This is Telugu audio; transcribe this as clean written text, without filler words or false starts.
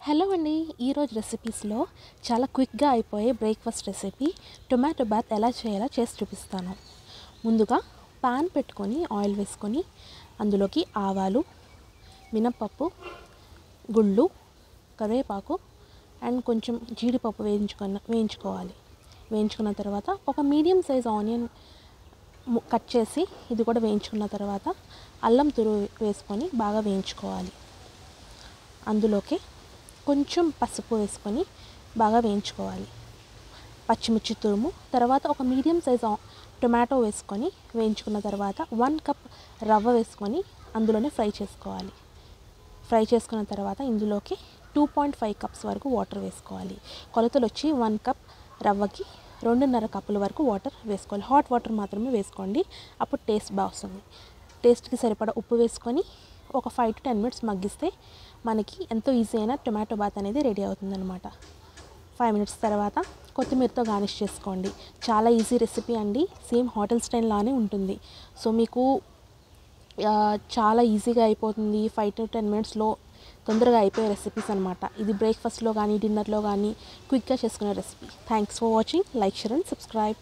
హలో అండి, ఈరోజు రెసిపీస్లో చాలా క్విక్గా అయిపోయే బ్రేక్ఫాస్ట్ రెసిపీ టొమాటో బాత్ ఎలా చేయాలో చేసి చూపిస్తాను. ముందుగా పాన్ పెట్టుకొని ఆయిల్ వేసుకొని అందులోకి ఆవాలు, మినపప్పు, గుళ్ళు, కరివేపాకు అండ్ కొంచెం జీడిపప్పు వేయించుకోవాలి. వేయించుకున్న తర్వాత ఒక మీడియం సైజ్ ఆనియన్ కట్ చేసి ఇది కూడా వేయించుకున్న తర్వాత అల్లం తురుము వేసుకొని బాగా వేయించుకోవాలి. అందులోకి కొంచెం పసుపు వేసుకొని బాగా వేయించుకోవాలి. పచ్చిమిర్చి తురుము, తర్వాత ఒక మీడియం సైజ్ టొమాటో వేసుకొని వేయించుకున్న తర్వాత 1 కప్ రవ్వ వేసుకొని అందులోనే ఫ్రై చేసుకోవాలి. ఫ్రై చేసుకున్న తర్వాత ఇందులోకి 2.5 కప్స్ వరకు వాటర్ వేసుకోవాలి. కొలతలు వచ్చి 1 కప్ రవ్వకి 2.5 కప్పుల వరకు వాటర్ వేసుకోవాలి. హాట్ వాటర్ మాత్రమే వేసుకోండి, అప్పుడు టేస్ట్ బాగా వస్తుంది. టేస్ట్కి సరిపడా ఉప్పు వేసుకొని ఒక 5 to 10 minutes మగ్గిస్తే మనకి ఎంతో ఈజీ అయిన టొమాటో బాత్ అనేది రెడీ అవుతుందన్నమాట. 5 minutes తర్వాత కొత్తిమీరతో గార్నిష్ చేసుకోండి. చాలా ఈజీ రెసిపీ అండి, సేమ్ హోటల్ స్టైల్ లానే ఉంటుంది. సో మీకు చాలా ఈజీగా అయిపోతుంది. 5 to 10 minutesలో తొందరగా అయిపోయే రెసిపీస్ అనమాట. ఇది బ్రేక్ఫాస్ట్లో కానీ డిన్నర్లో కానీ క్విక్గా చేసుకునే recipe. Thanks for watching. Like, share and subscribe.